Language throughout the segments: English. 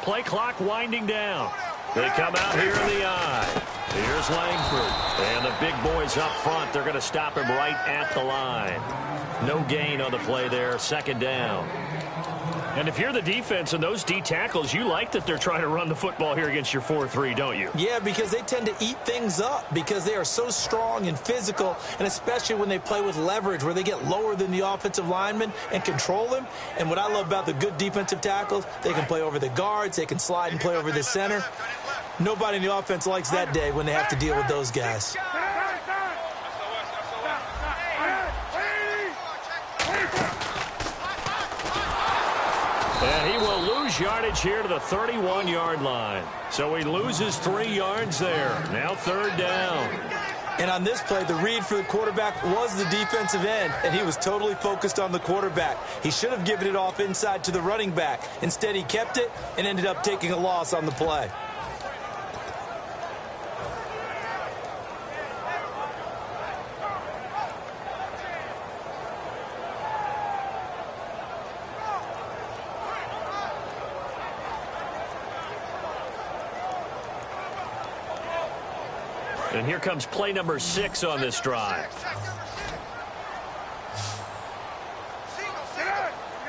play clock winding down. They come out here in the eye. Here's Langford. And the big boys up front, they're going to stop him right at the line. No gain on the play there, second down. And if you're the defense and those D tackles, you like that they're trying to run the football here against your 4-3, don't you? Yeah, because they tend to eat things up because they are so strong and physical, and especially when they play with leverage where they get lower than the offensive lineman and control them. And what I love about the good defensive tackles, they can play over the guards, they can slide and play over the center. Nobody in the offense likes that day when they have to deal with those guys. And he will lose yardage here to the 31-yard line. So he loses 3 yards there. Now third down. And on this play, the read for the quarterback was the defensive end, and he was totally focused on the quarterback. He should have given it off inside to the running back. Instead, he kept it and ended up taking a loss on the play. And here comes play number 6 on this drive.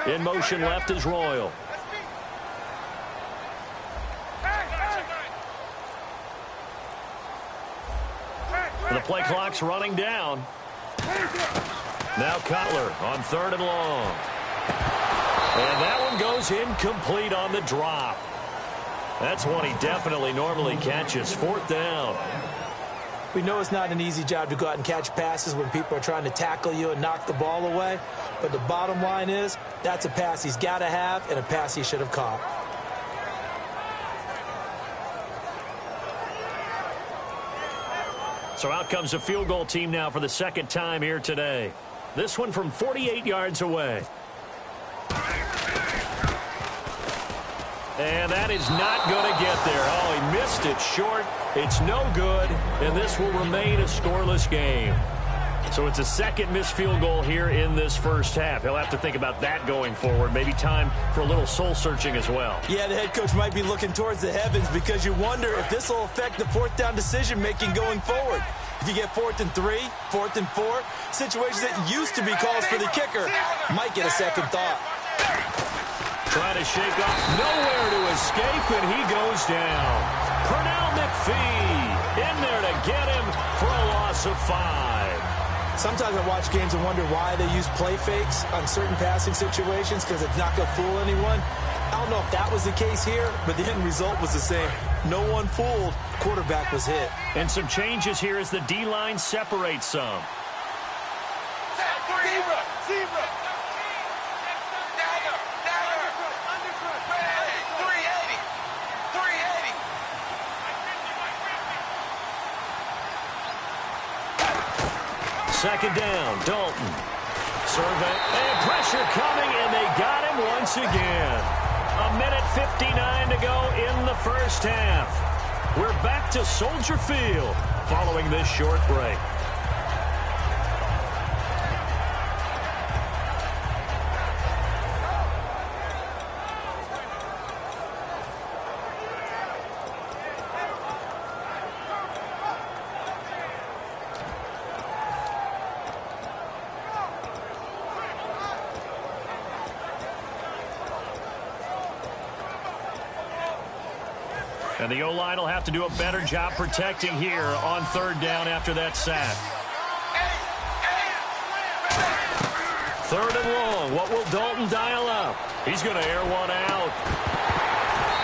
In motion left is Royal. The play clock's running down. Now Cutler on 3rd and long. And that one goes incomplete on the drop. That's one he definitely normally catches. 4th down. We know it's not an easy job to go out and catch passes when people are trying to tackle you and knock the ball away. But the bottom line is, that's a pass he's got to have and a pass he should have caught. So out comes a field goal team now for the second time here today. This one from 48 yards away. And that is not going to get there. Oh, he missed it short. It's no good, and this will remain a scoreless game. So it's a second missed field goal here in this first half. He'll have to think about that going forward. Maybe time for a little soul-searching as well. Yeah, the head coach might be looking towards the heavens because you wonder if this will affect the 4th down decision-making going forward. If you get 4th and 3, 4th and 4, situations that used to be calls for the kicker might get a second thought. Trying to shake off, nowhere to escape, and he goes down. Pernell McPhee in there to get him for a loss of 5. Sometimes I watch games and wonder why they use play fakes on certain passing situations because it's not going to fool anyone. I don't know if that was the case here, but the end result was the same. No one fooled. Quarterback was hit. And some changes here as the D-line separates some. Zebra. Second down, Dalton. Survey, and pressure coming, and they got him once again. 1:59 to go in the first half. We're back to Soldier Field following this short break. And the O-line will have to do a better job protecting here on 3rd down after that sack. 3rd and long. What will Dalton dial up? He's going to air one out.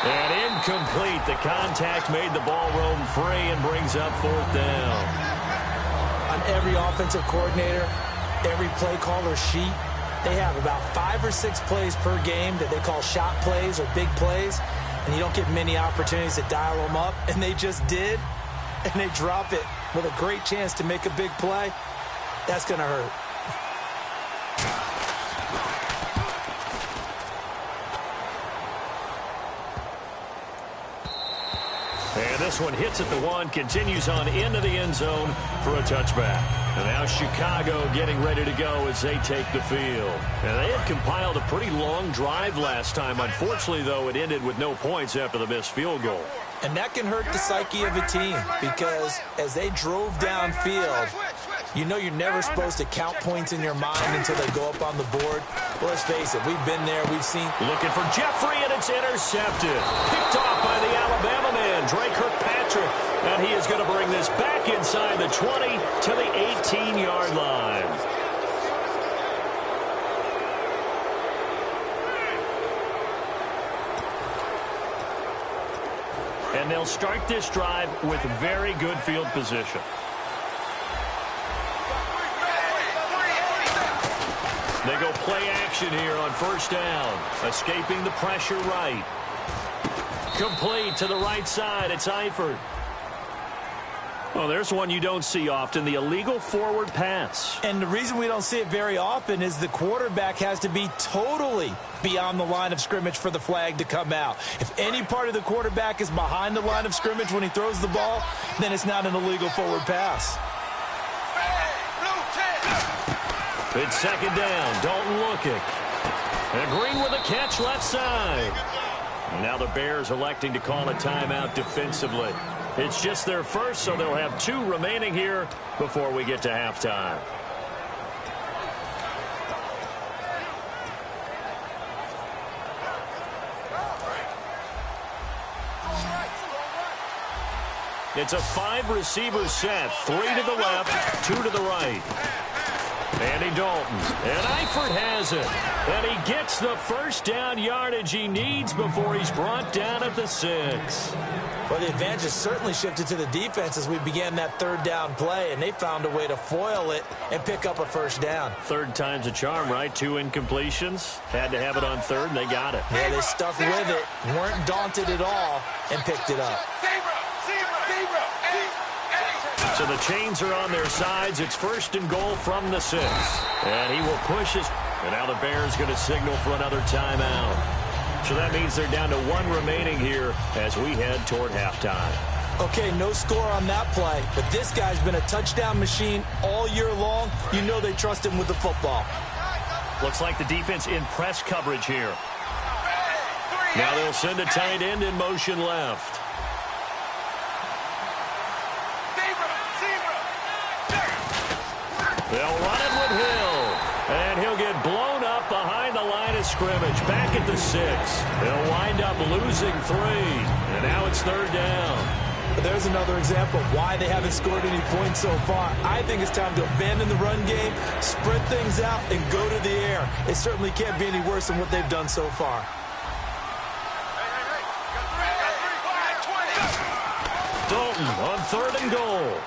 And incomplete. The contact made the ball roam free and brings up 4th down. On every offensive coordinator, every play caller sheet, they have about 5 or 6 plays per game that they call shot plays or big plays. And you don't get many opportunities to dial them up, and they just did, and they drop it with a great chance to make a big play. That's going to hurt. And this one hits at the 1, continues on into the end zone for a touchback. And now Chicago getting ready to go as they take the field. And they had compiled a pretty long drive last time. Unfortunately, though, it ended with no points after the missed field goal. And that can hurt the psyche of a team because as they drove downfield, you know you're never supposed to count points in your mind until they go up on the board. Well, let's face it, we've been there, we've seen. Looking for Jeffrey, and it's intercepted. Picked off by the Alabama man, Drake Kirkpatrick. And he is going to bring this back inside the 20 to the 18-yard line. And they'll start this drive with very good field position. They go play action here on first down. Escaping the pressure right. Complete to the right side. It's Eifert. Well, there's one you don't see often, the illegal forward pass. And the reason we don't see it very often is the quarterback has to be totally beyond the line of scrimmage for the flag to come out. If any part of the quarterback is behind the line of scrimmage when he throws the ball, then it's not an illegal forward pass. It's second down. Dalton looking. And Green with a catch left side. Now the Bears electing to call a timeout defensively. It's just their first, so they'll have 2 remaining here before we get to halftime. It's a 5-receiver set. 3 to the left, 2 to the right. Andy Dalton. And Eifert has it. And he gets the first down yardage he needs before he's brought down at the 6. Well, the advantage has certainly shifted to the defense as we began that third down play, and they found a way to foil it and pick up a first down. Third time's a charm, right? 2 incompletions. Had to have it on third, and they got it. Yeah, they stuck with it, weren't daunted at all, and picked it up. So the chains are on their sides. It's first and goal from the 6. And he will push his. And now the Bears going to signal for another timeout. So that means they're down to 1 remaining here as we head toward halftime. Okay, no score on that play, but this guy's been a touchdown machine all year long. You know they trust him with the football. Looks like the defense in press coverage here. Now they'll send a tight end in motion left. They'll run it with Hill, and he'll get blown up behind the line of scrimmage, back at the 6. They'll wind up losing 3, and now it's third down. But there's another example of why they haven't scored any points so far. I think it's time to abandon the run game, spread things out, and go to the air. It certainly can't be any worse than what they've done so far. Dalton on third and goal.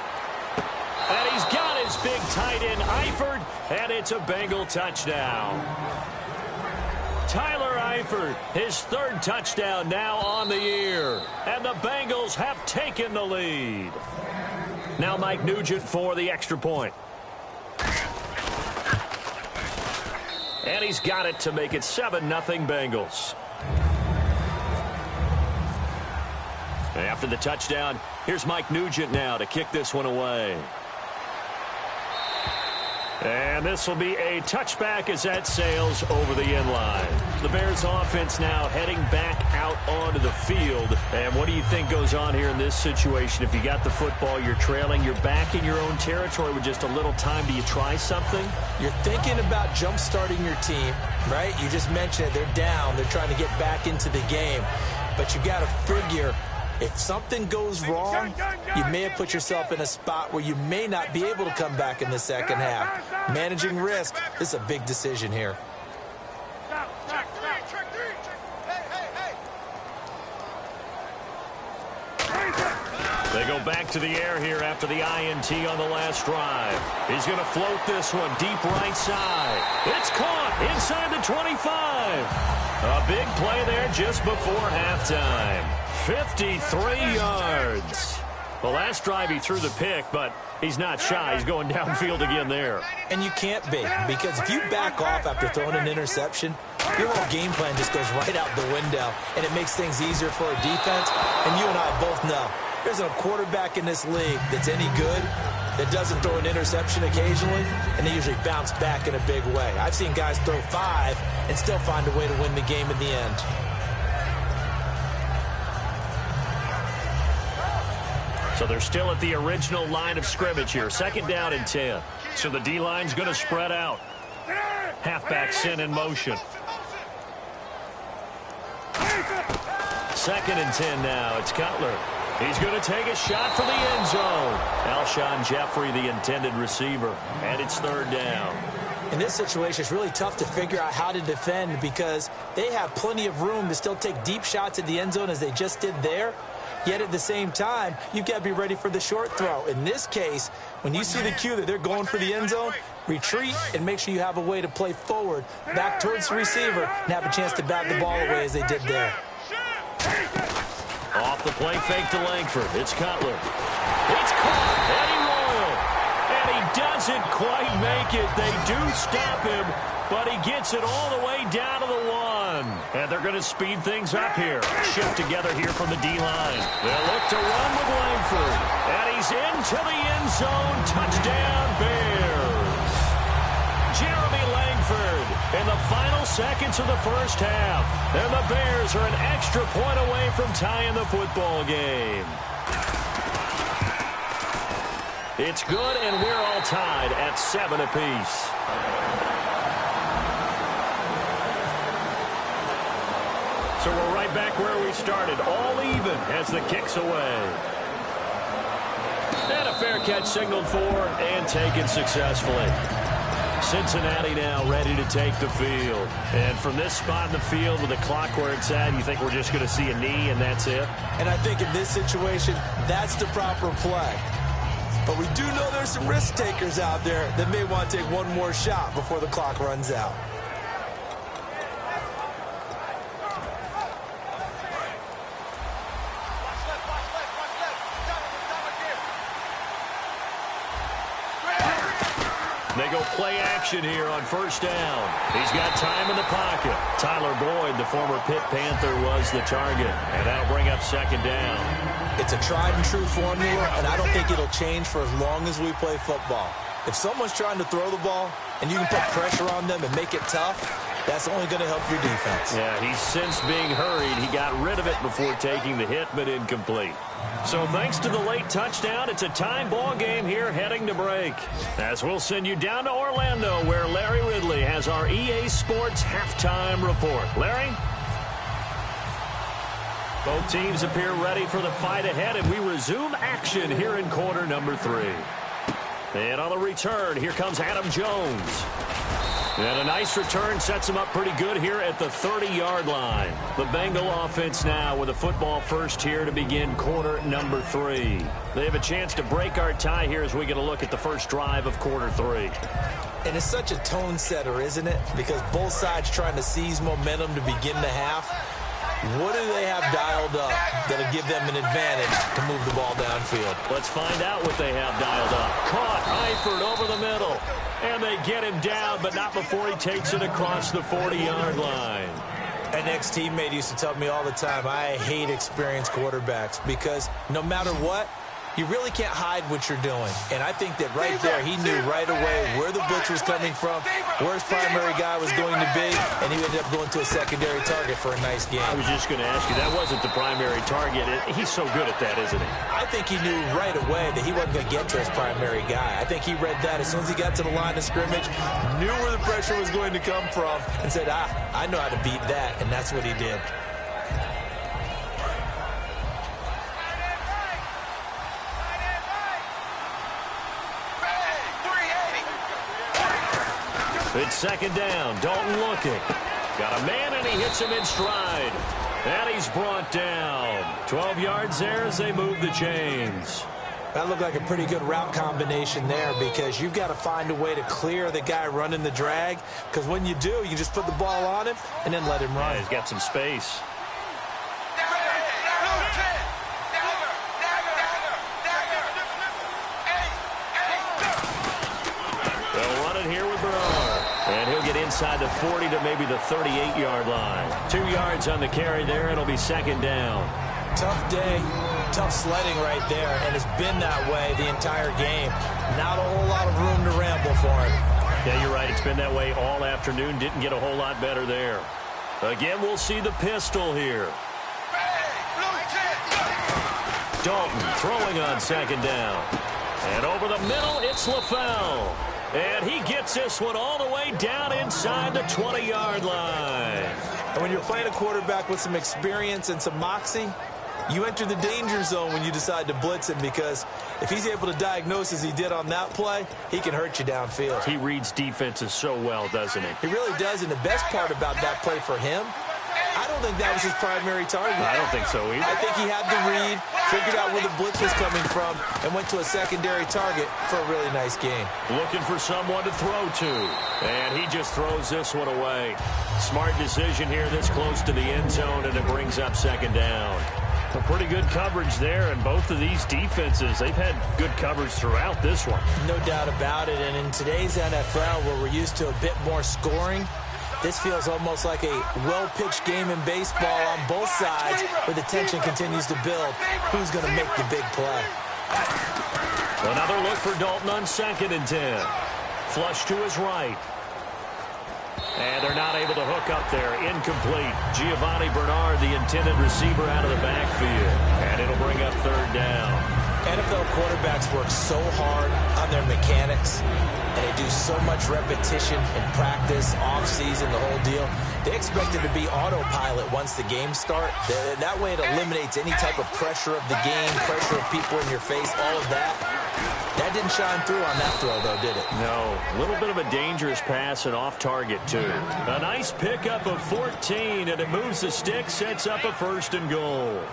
And he's got his big tight end, Eifert, and it's a Bengal touchdown. Tyler Eifert, his 3rd touchdown now on the year. And the Bengals have taken the lead. Now Mike Nugent for the extra point. And he's got it to make it 7-0 Bengals. After the touchdown, here's Mike Nugent now to kick this one away. And this will be a touchback as that sails over the end line. The Bears offense now heading back out onto the field. And what do you think goes on here in this situation? If you got the football, you're trailing, you're back in your own territory with just a little time. Do you try something? You're thinking about jump-starting your team, right? You just mentioned it. They're down. They're trying to get back into the game. But you got to figure, if something goes wrong, you may have put yourself in a spot where you may not be able to come back in the second half. Managing risk is a big decision here. They go back to the air here after the INT on the last drive. He's going to float this one deep right side. It's caught inside the 25. A big play there just before halftime. 53 yards. The last drive he threw the pick, but he's not shy. He's going downfield again there. And you can't be, because if you back off after throwing an interception, your whole game plan just goes right out the window, and it makes things easier for a defense. And you and I both know There isn't a quarterback in this league that's any good that doesn't throw an interception occasionally, and they usually bounce back in a big way. I've seen guys throw 5 and still find a way to win the game in the end. So they're still at the original line of scrimmage here. 2nd down and 10. So the D-line's going to spread out. Halfback sent in motion. 2nd and 10 now. It's Cutler. He's going to take a shot for the end zone. Alshon Jeffrey, the intended receiver. And it's 3rd down. In this situation, it's really tough to figure out how to defend because they have plenty of room to still take deep shots at the end zone as they just did there. Yet at the same time, you've got to be ready for the short throw. In this case, when you see the cue that they're going for the end zone, retreat and make sure you have a way to play forward, back towards the receiver, and have a chance to bat the ball away as they did there. Off the play fake to Langford. It's Cutler. It's caught. Eddie Royal. And he doesn't quite make it. They do stop him, but he gets it all the way down to the 1. And they're going to speed things up here. Shift together here from the D-line. They'll look to run with Langford. And he's into the end zone. Touchdown, Bears. Jeremy Langford in the final seconds of the first half. And the Bears are an extra point away from tying the football game. It's good, and we're all tied at 7 apiece. So we're right back where we started, all even as the kick's away. And a fair catch signaled for and taken successfully. Cincinnati now ready to take the field. And from this spot in the field with the clock where it's at, you think we're just going to see a knee and that's it? And I think in this situation, that's the proper play. But we do know there's some risk takers out there that may want to take one more shot before the clock runs out. They go play action here on 1st down. He's got time in the pocket. Tyler Boyd, the former Pitt Panther, was the target. And that'll bring up 2nd down. It's a tried and true formula, and I don't think it'll change for as long as we play football. If someone's trying to throw the ball and you can put pressure on them and make it tough, that's only going to help your defense. Yeah, he's since being hurried. He got rid of it before taking the hit, but incomplete. So thanks to the late touchdown, it's a tie ball game here heading to break. As we'll send you down to Orlando, where Larry Ridley has our EA Sports halftime report. Larry? Both teams appear ready for the fight ahead, and we resume action here in quarter number 3. And on the return, here comes Adam Jones. And a nice return sets him up pretty good here at the 30-yard line. The Bengal offense now with a football first here to begin quarter number 3. They have a chance to break our tie here as we get a look at the first drive of quarter 3. And it's such a tone setter, isn't it? Because both sides trying to seize momentum to begin the half. What do they have dialed up that'll give them an advantage to move the ball downfield? Let's find out what they have dialed up. Caught Eifert over the middle. And they get him down, but not before he takes it across the 40-yard line. An ex-teammate used to tell me all the time, I hate experienced quarterbacks because no matter what, you really can't hide what you're doing. And I think that right there, he knew right away where the blitz was coming from, where his primary guy was going to be, and he ended up going to a secondary target for a nice game. I was just going to ask you, that wasn't the primary target. He's so good at that, isn't he? I think he knew right away that he wasn't going to get to his primary guy. I think he read that as soon as he got to the line of scrimmage, knew where the pressure was going to come from, and said, I know how to beat that, and that's what he did. It's 2nd down. Dalton looking. Got a man, and he hits him in stride. And he's brought down. 12 yards there as they move the chains. That looked like a pretty good route combination there because you've got to find a way to clear the guy running the drag because when you do, you just put the ball on him and then let him run. Yeah, he's got some space. They'll run it here with Bernard. And he'll get inside the 40 to maybe the 38-yard line. 2 yards on the carry there. It'll be 2nd down. Tough day. Tough sledding right there, and it's been that way the entire game. Not a whole lot of room to ramble for him. Yeah, you're right. It's been that way all afternoon. Didn't get a whole lot better there. Again, we'll see the pistol here. Dalton throwing on second down. And over the middle, it's LaFell. And he gets this one all the way down inside the 20-yard line. And when you're playing a quarterback with some experience and some moxie, you enter the danger zone when you decide to blitz him, because if he's able to diagnose as he did on that play, he can hurt you downfield. He reads defenses so well, doesn't he? He really does, and the best part about that play for him, I don't think that was his primary target. I don't think so either. I think he had the read, figured out where the blitz was coming from, and went to a secondary target for a really nice game. Looking for someone to throw to, and he just throws this one away. Smart decision here this close to the end zone, and it brings up second down. A pretty good coverage there, and both of these defenses, they've had good coverage throughout this one. No doubt about it, and in today's NFL, where we're used to a bit more scoring, this feels almost like a well-pitched game in baseball on both sides, where the tension continues to build. Who's going to make the big play? Another look for Dalton on 2nd and 10. Flush to his right. And they're not able to hook up there. Incomplete. Giovanni Bernard, the intended receiver, out of the backfield. And it'll bring up 3rd down. NFL quarterbacks work so hard on their mechanics, and they do so much repetition in practice, off-season, the whole deal. They expect it to be autopilot once the games start. That way it eliminates any type of pressure of the game, pressure of people in your face, all of that. That didn't shine through on that throw, though, did it? No. A little bit of a dangerous pass and off target, too. A nice pickup of 14, and it moves the stick, sets up a 1st and goal.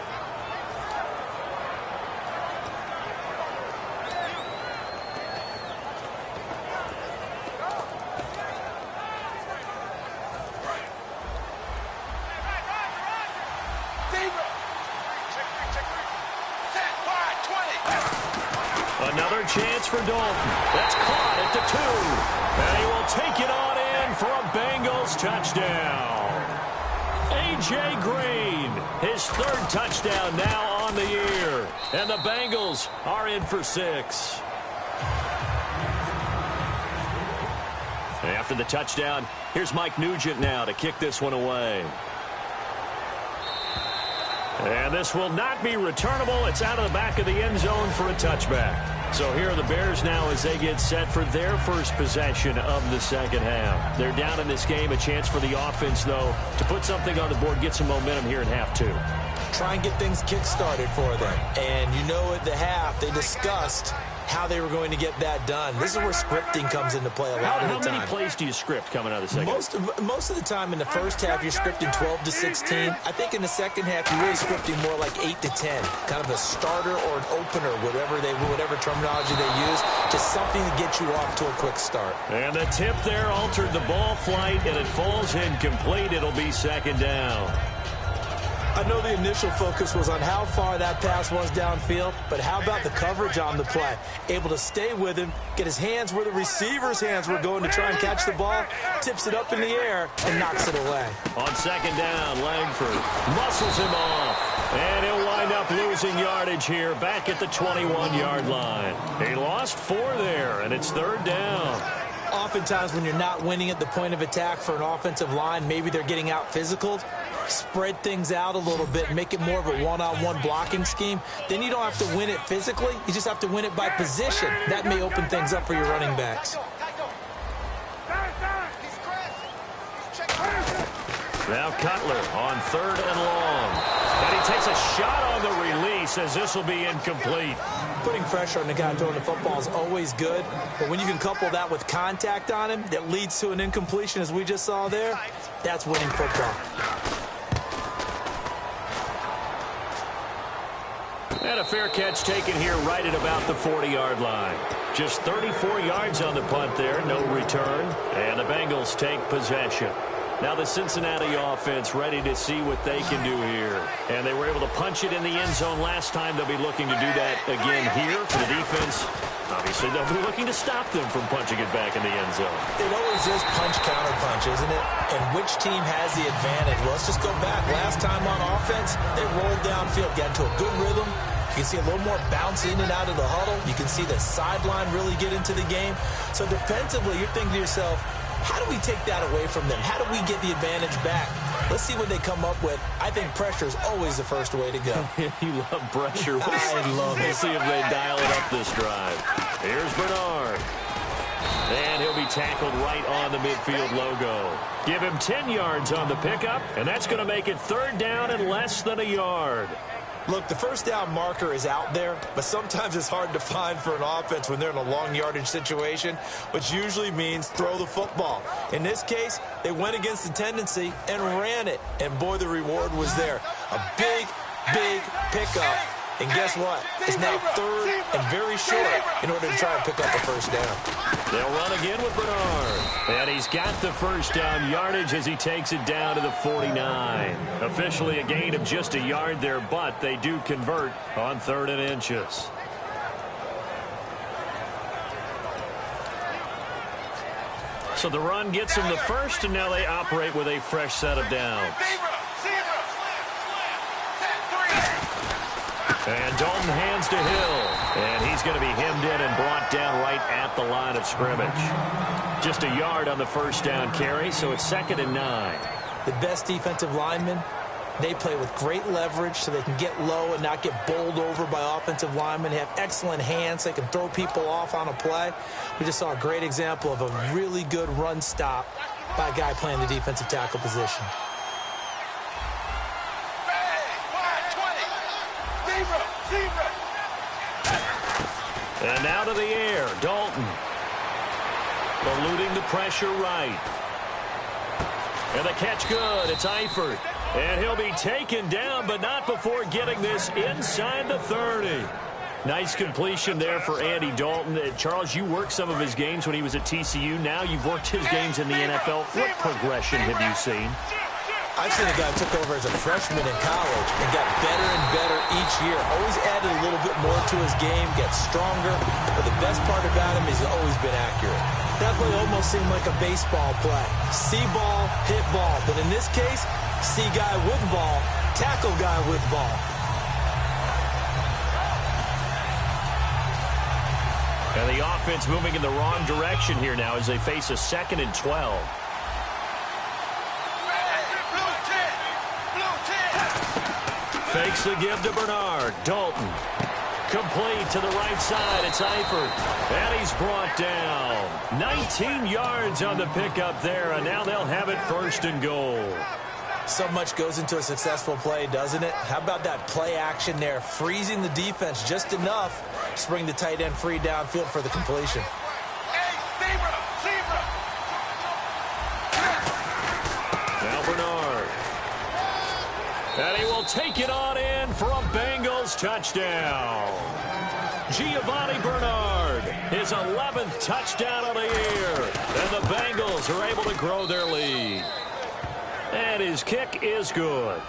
Another chance for Dalton. That's caught at the 2. And he will take it on in for a Bengals touchdown. A.J. Green, his 3rd touchdown now on the year. And the Bengals are in for 6. After the touchdown, here's Mike Nugent now to kick this one away. And this will not be returnable. It's out of the back of the end zone for a touchback. So here are the Bears now as they get set for their first possession of the second half. They're down in this game. A chance for the offense, though, to put something on the board, get some momentum here in half 2. Try and get things kick-started for them. And you know at the half, they discussed how they were going to get that done. This is where scripting comes into play a lot of the time. How many plays do you script coming out of the second half? Most of the time in the first half, you're scripting 12 to 16. I think in the second half, you're really scripting more like 8 to 10. Kind of a starter or an opener, whatever terminology they use. Just something to get you off to a quick start. And the tip there altered the ball flight, and it falls incomplete. It'll be 2nd down. I know the initial focus was on how far that pass was downfield, but how about the coverage on the play? Able to stay with him, get his hands where the receiver's hands were going to try and catch the ball, tips it up in the air, and knocks it away. On 2nd down, Langford muscles him off, and he'll wind up losing yardage here back at the 21-yard line. He lost 4 there, and it's 3rd down. Oftentimes when you're not winning at the point of attack for an offensive line, maybe they're getting out physical, spread things out a little bit, make it more of a one-on-one blocking scheme. Then you don't have to win it physically. You just have to win it by position. That may open things up for your running backs. Now Cutler on 3rd and long. And he takes a shot on the release as this will be incomplete. Putting pressure on the guy throwing the football is always good, but when you can couple that with contact on him that leads to an incompletion, as we just saw there, that's winning football. And a fair catch taken here right at about the 40-yard line. Just 34 yards on the punt there, no return, and the Bengals take possession. Now the Cincinnati offense ready to see what they can do here. And they were able to punch it in the end zone last time. They'll be looking to do that again here for the defense. Obviously, they'll be looking to stop them from punching it back in the end zone. It always is punch-counter-punch, isn't it? And which team has the advantage? Well, let's just go back. Last time on offense, they rolled downfield, got into a good rhythm, You can see a little more bounce in and out of the huddle. You can see the sideline really get into the game. So defensively, you're thinking to yourself, how do we take that away from them? How do we get the advantage back? Let's see what they come up with. I think pressure is always the first way to go. You love pressure. I love it. We'll see if they dial it up this drive. Here's Bernard. And he'll be tackled right on the midfield logo. Give him 10 yards on the pickup, and that's going to make it 3rd down and less than a yard. Look, the first down marker is out there, but sometimes it's hard to find for an offense when they're in a long yardage situation, which usually means throw the football. In this case, they went against the tendency and ran it, and boy, the reward was there. A big, big pickup. And guess what? It's now 3rd and very short in order to try and pick up a first down. They'll run again with Bernard. And he's got the first down yardage as he takes it down to the 49. Officially a gain of just a yard there, but they do convert on 3rd and inches. So the run gets them the first, and now they operate with a fresh set of downs. And Dalton hands to Hill. And he's going to be hemmed in and brought down right at the line of scrimmage. Just a yard on the first down carry, so it's 2nd and 9. The best defensive linemen, they play with great leverage so they can get low and not get bowled over by offensive linemen. They have excellent hands. They can throw people off on a play. We just saw a great example of a really good run stop by a guy playing the defensive tackle position. And now to the air, Dalton. Eluding the pressure right. And the catch good. It's Eifert. And he'll be taken down, but not before getting this inside the 30. Nice completion there for Andy Dalton. Charles, you worked some of his games when he was at TCU. Now you've worked his games in the NFL. What progression have you seen? I've seen a guy who took over as a freshman in college and got better and better each year. Always added a little bit more to his game, gets stronger. But the best part about him is he's always been accurate. That play almost seemed like a baseball play. See ball, hit ball. But in this case, see guy with ball, tackle guy with ball. And the offense moving in the wrong direction here now as they face a 2nd and 12. Fakes the give to Bernard. Dalton. Complete to the right side. It's Eifert. And he's brought down. 19 yards on the pickup there, and now they'll have it 1st and goal. So much goes into a successful play, doesn't it? How about that play action there? Freezing the defense just enough to bring the tight end free downfield for the completion. Now Bernard. And he will take it on in for a Bengals touchdown. Giovanni Bernard, his 11th touchdown of the year. And the Bengals are able to grow their lead. And his kick is good.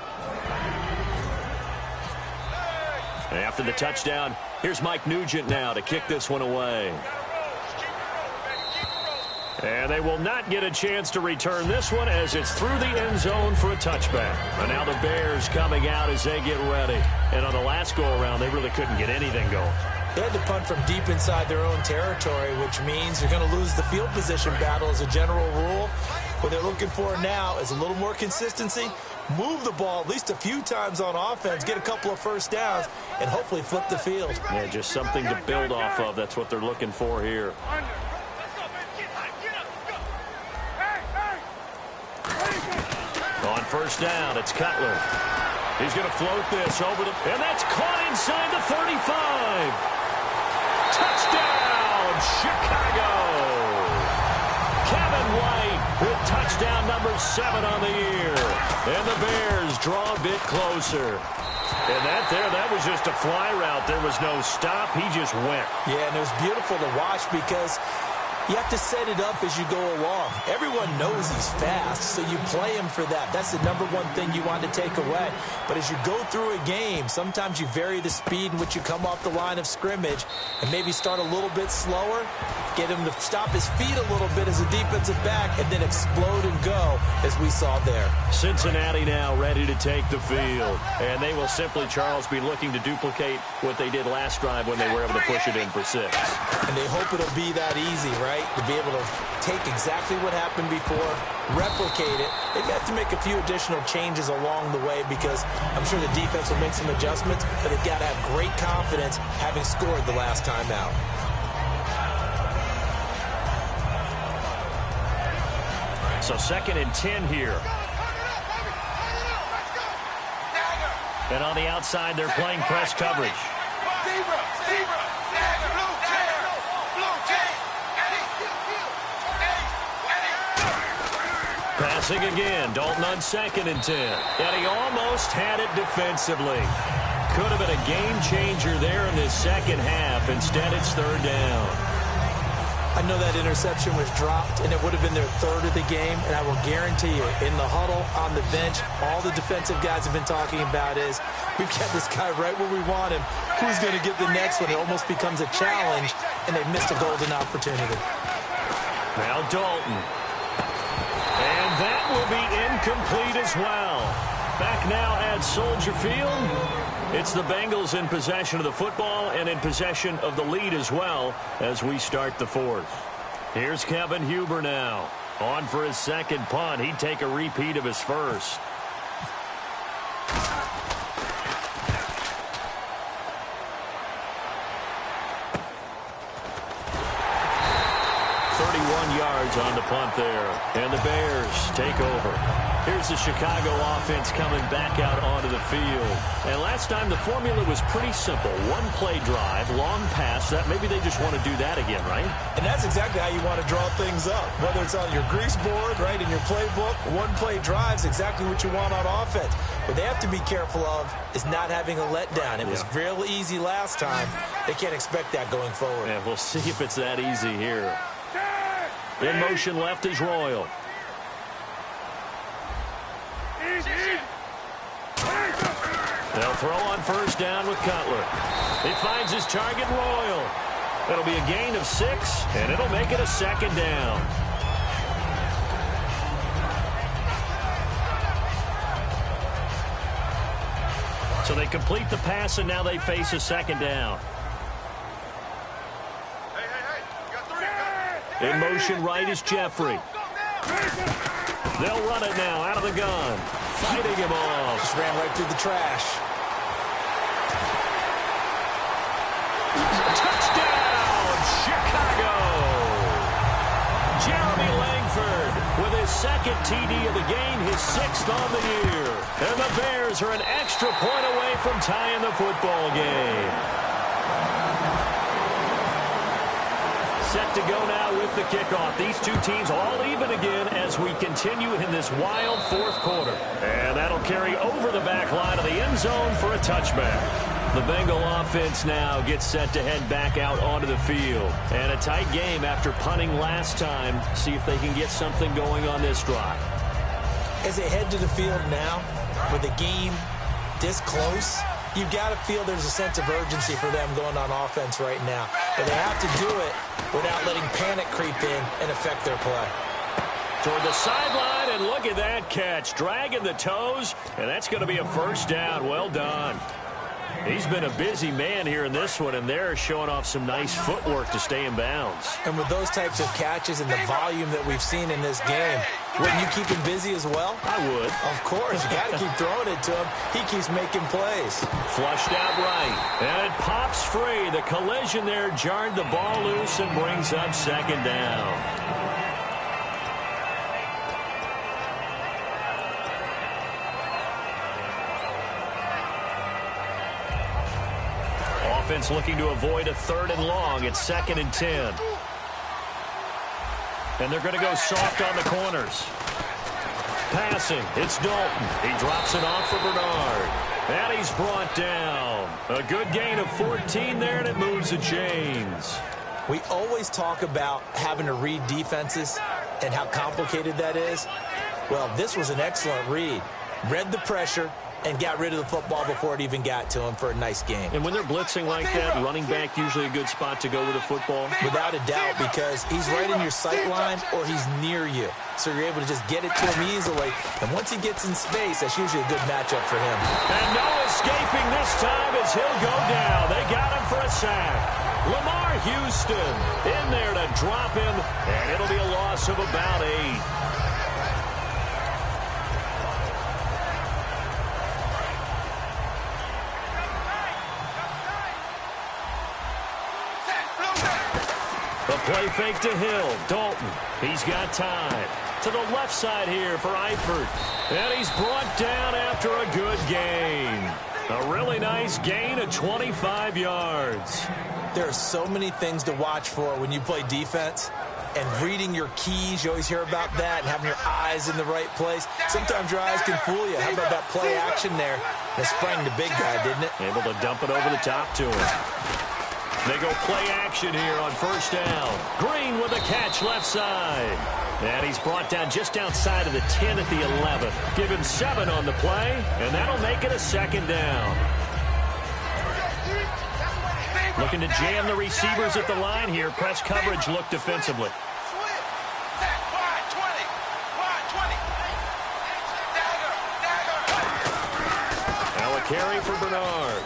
After the touchdown, here's Mike Nugent now to kick this one away. And they will not get a chance to return this one as it's through the end zone for a touchback. And now the Bears coming out as they get ready. And on the last go-around, they really couldn't get anything going. They had to punt from deep inside their own territory, which means they're going to lose the field position battle as a general rule. What they're looking for now is a little more consistency, move the ball at least a few times on offense, get a couple of first downs, and hopefully flip the field. Yeah, just something to build off of. That's what they're looking for here. On first down, it's Cutler. He's going to float this over the... And that's caught inside the 35. Touchdown, Chicago. Kevin White with touchdown number 7 on the year. And the Bears draw a bit closer. And that was just a fly route. There was no stop. He just went. Yeah, and it was beautiful to watch because you have to set it up as you go along. Everyone knows he's fast, so you play him for that. That's the number one thing you want to take away. But as you go through a game, sometimes you vary the speed in which you come off the line of scrimmage and maybe start a little bit slower. get him to stop his feet a little bit as a defensive back, and then explode and go, as we saw there. Cincinnati now ready to take the field. And they will simply, Charles, be looking to duplicate what they did last drive when they were able to push it in for 6. And they hope it'll be that easy, right? To be able to take exactly what happened before, replicate it. They have to make a few additional changes along the way because I'm sure the defense will make some adjustments, but they've got to have great confidence having scored the last time out. So 2nd and 10 here. And on the outside, they're playing press coverage. Passing again, Dalton on 2nd and 10. And he almost had it defensively. Could have been a game changer there in this second half. Instead, it's 3rd down. I know that interception was dropped, and it would have been their 3rd of the game, and I will guarantee you, in the huddle, on the bench, all the defensive guys have been talking about is, we've got this guy right where we want him. Who's going to get the next one? It almost becomes a challenge, and they've missed a golden opportunity. Now Dalton. And that will be incomplete as well. Back now at Soldier Field. It's the Bengals in possession of the football and in possession of the lead as well as we start the 4th. Here's Kevin Huber now. On for his 2nd punt. He'd take a repeat of his 1st. On the punt there, and the Bears take over. Here's the Chicago offense coming back out onto the field. And last time the formula was pretty simple. 1-play drive, long pass. That maybe they just want to do that again, right? And that's exactly how you want to draw things up. Whether it's on your grease board, right, in your playbook, 1-play drive is exactly what you want on offense. What they have to be careful of is not having a letdown. It was real easy last time. They can't expect that going forward. Yeah, we'll see if it's that easy here. In motion left is Royal. They'll throw on 1st down with Cutler. He finds his target, Royal. It'll be a gain of 6, and it'll make it a 2nd down. So they complete the pass, and now they face a 2nd down. In motion right is Jeffrey. They'll run it now out of the gun. Fighting him off. Just ran right through the trash. Touchdown, Chicago. Jeremy Langford with his 2nd TD of the game, his 6th on the year. And the Bears are an extra point away from tying the football game. Set to go now with the kickoff. These two teams all even again as we continue in this wild 4th quarter. And that'll carry over the back line of the end zone for a touchback. The Bengal offense now gets set to head back out onto the field. And a tight game after punting last time. See if they can get something going on this drive. As they head to the field now, with the game this close, you've got to feel there's a sense of urgency for them going on offense right now. But they have to do it without letting panic creep in and affect their play. Toward the sideline, and look at that catch. Dragging the toes, and that's going to be a 1st down. Well done. He's been a busy man here in this one, and they're showing off some nice footwork to stay in bounds. And with those types of catches and the volume that we've seen in this game, wouldn't you keep him busy as well? I would. Of course. You got to keep throwing it to him. He keeps making plays. Flushed out right. And it pops free. The collision there jarred the ball loose and brings up 2nd down. Offense looking to avoid a 3rd and long. It's 2nd and 10. And they're going to go soft on the corners. Passing. It's Dalton. He drops it off for Bernard. And he's brought down. A good gain of 14 there, and it moves the chains. We always talk about having to read defenses and how complicated that is. Well, this was an excellent read. Read the pressure, and got rid of the football before it even got to him for a nice game. And when they're blitzing like that, running back usually a good spot to go with a football? Without a doubt, because he's right in your sight line or he's near you. So you're able to just get it to him easily. And once he gets in space, that's usually a good matchup for him. And no escaping this time as he'll go down. They got him for a sack. Lamar Houston in there to drop him, and it'll be a loss of about 8. The play fake to Hill. Dalton, he's got time. To the left side here for Eifert. And he's brought down after a good gain. A really nice gain of 25 yards. There are so many things to watch for when you play defense. And reading your keys, you always hear about that, and having your eyes in the right place. Sometimes your eyes can fool you. How about that play action there? That sprang the big guy, didn't it? Able to dump it over the top to him. They go play action here on first down. Green with a catch left side. And he's brought down just outside of the 10 at the 11. Give him 7 on the play, and that'll make it a second down. Looking to jam the receivers at the line here. Press coverage look defensively. Now a carry for Bernard.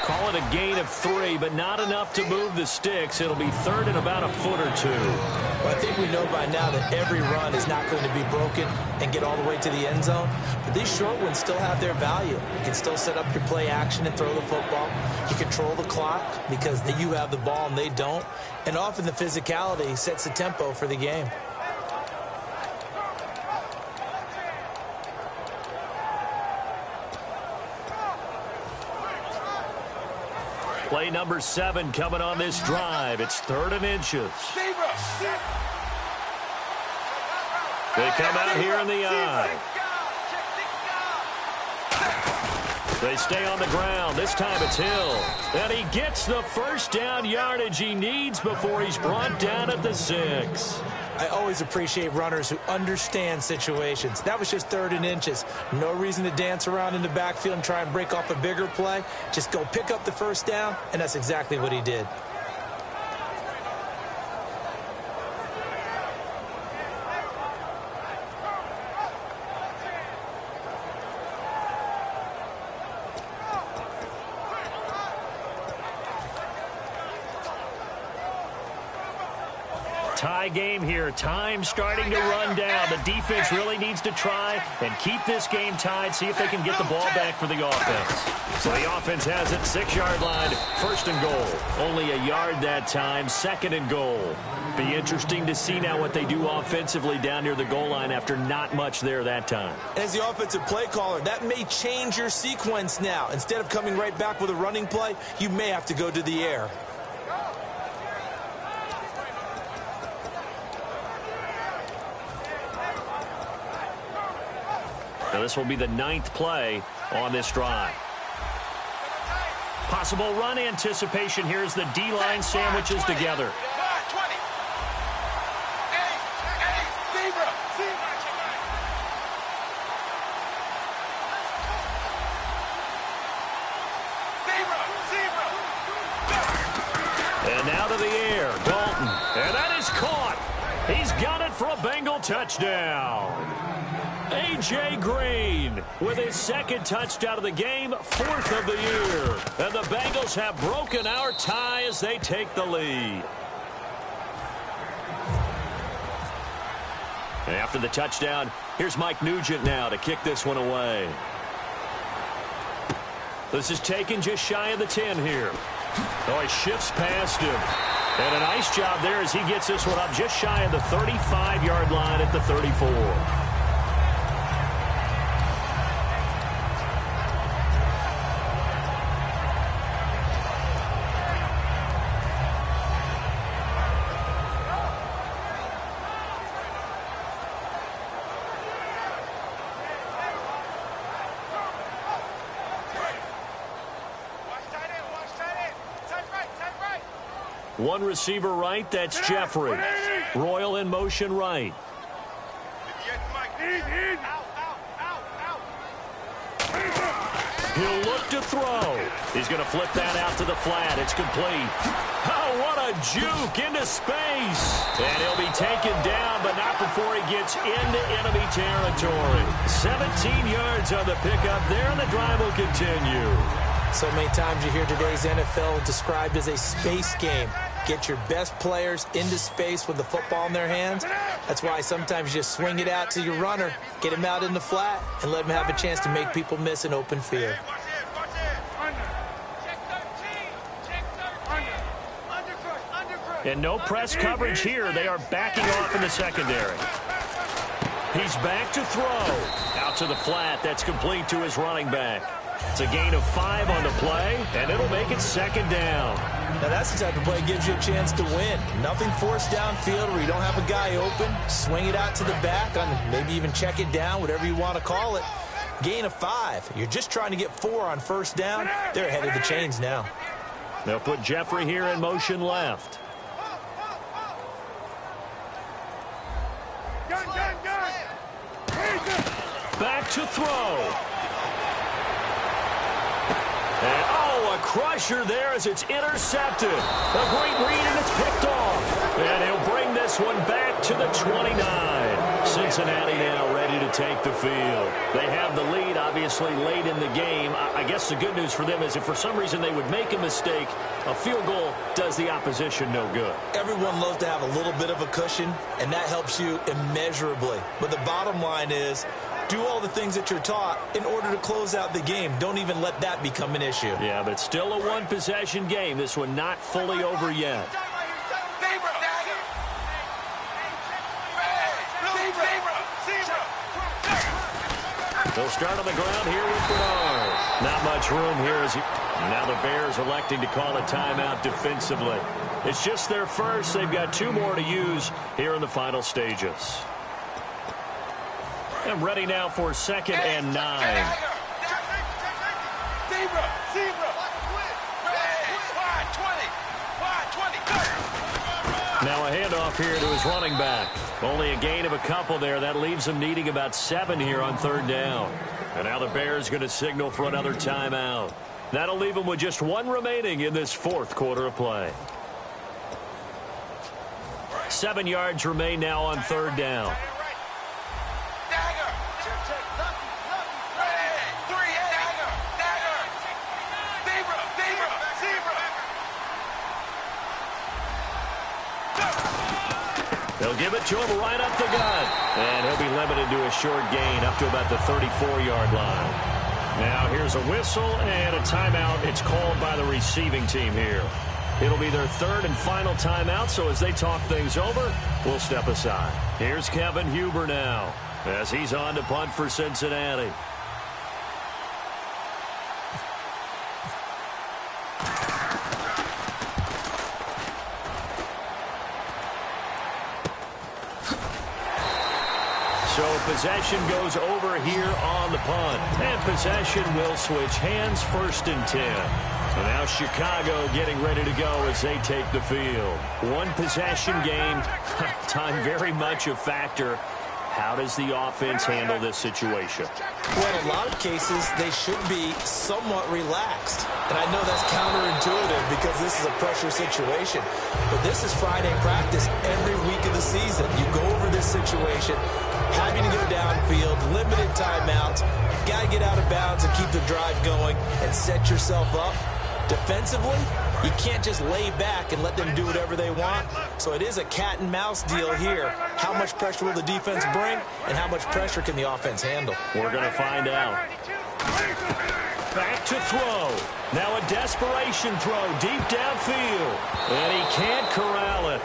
Call it a gain of 3, but not enough to move the sticks. It'll be third and about a foot or 2. Well, I think we know by now that every run is not going to be broken and get all the way to the end zone. But these short ones still have their value. You can still set up your play action and throw the football. You control the clock because you have the ball and they don't. And often the physicality sets the tempo for the game. Play number 7 coming on this drive. It's 3rd and inches. They come out here in the eye. They stay on the ground. This time it's Hill. And he gets the first down yardage he needs before he's brought down at the 6. I always appreciate runners who understand situations. That was just 3rd and inches. No reason to dance around in the backfield and try and break off a bigger play. Just go pick up the first down, and that's exactly what he did. Tie game here. Time starting to run down. The defense really needs to try and keep this game tied, see if they can get the ball back for the offense. So the offense has it, 6-yard line, 1st and goal. Only a yard that time, 2nd and goal. Be interesting to see now what they do offensively down near the goal line after not much there that time. As the offensive play caller, that may change your sequence now. Instead of coming right back with a running play, you may have to go to the air. Now this will be the 9th play on this drive. Possible run anticipation here as the D-line sandwiches together. And now to the air, Dalton. And that is caught. He's got it for a Bengal touchdown. A.J. Green with his 2nd touchdown of the game, 4th of the year. And the Bengals have broken our tie as they take the lead. And after the touchdown, here's Mike Nugent now to kick this one away. This is taken just shy of the 10 here. Oh, he shifts past him. And a nice job there as he gets this one up just shy of the 35-yard line at the 34. One receiver right, that's Jeffrey. Royal in motion right. He'll look to throw. He's going to flip that out to the flat. It's complete. Oh, what a juke into space. And he'll be taken down, but not before he gets into enemy territory. 17 yards on the pickup there, and the drive will continue. So many times you hear today's NFL described as a space game. Get your best players into space with the football in their hands. That's why sometimes you just swing it out to your runner, get him out in the flat, and let him have a chance to make people miss an open field. And no press coverage here. They are backing off in the secondary. He's back to throw. Out to the flat. That's complete to his running back. It's a gain of 5 on the play, and it'll make it second down. Now that's the type of play that gives you a chance to win. Nothing forced downfield where you don't have a guy open. Swing it out to the back, on maybe even check it down, whatever you want to call it. Gain of 5. You're just trying to get 4 on first down. They're ahead of the chains now. They'll put Jeffrey here in motion left. Back to throw. And, oh, a crusher there as it's intercepted. A great read, and it's picked off. And he'll bring this one back to the 29. Cincinnati now ready to take the field. They have the lead, obviously, late in the game. I guess the good news for them is if for some reason they would make a mistake, a field goal does the opposition no good. Everyone loves to have a little bit of a cushion, and that helps you immeasurably. But the bottom line is, do all the things that you're taught in order to close out the game. Don't even let that become an issue. Yeah, but still a one-possession game. This one not fully over yet. They'll start on the ground here with Bernard. Not much room here as now the Bears electing to call a timeout defensively. It's just their first. They've got 2 more to use here in the final stages. And ready now for 2nd and 9. Now a handoff here to his running back. Only a gain of a couple there. That leaves him needing about 7 here on 3rd down. And now the Bears going to signal for another timeout. That'll leave him with just 1 remaining in this 4th quarter of play. 7 yards remain now on 3rd down. They'll give it to him right up the gut. And he'll be limited to a short gain up to about the 34-yard line. Now here's a whistle and a timeout. It's called by the receiving team here. It'll be their 3rd and final timeout, so as they talk things over, we'll step aside. Here's Kevin Huber now as he's on to punt for Cincinnati. So possession goes over here on the punt. And possession will switch hands, 1st and 10. And now Chicago getting ready to go as they take the field. 1 possession game. Time very much a factor. How does the offense handle this situation? Well, in a lot of cases, they should be somewhat relaxed. And I know that's counterintuitive because this is a pressure situation. But this is Friday practice every week of the season. You go over this situation, having to go downfield, limited timeouts, got to get out of bounds and keep the drive going and set yourself up. Defensively, you can't just lay back and let them do whatever they want. So it is a cat and mouse deal here. How much pressure will the defense bring and how much pressure can the offense handle? We're going to find out. Back to throw. Now a desperation throw deep downfield. And he can't corral it.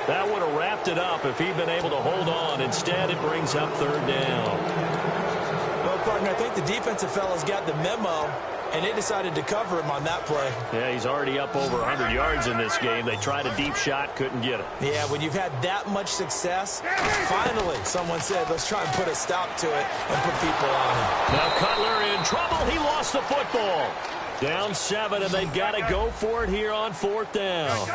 That would have wrapped it up if he'd been able to hold on. Instead, it brings up 3rd down. Well, partner, I think the defensive fellas got the memo, and they decided to cover him on that play. Yeah, he's already up over 100 yards in this game. They tried a deep shot, couldn't get it. Yeah, when you've had that much success, finally someone said, let's try and put a stop to it and put people on him. Now Cutler in trouble. He lost the football. Down 7, and they've got to go for it here on 4th down.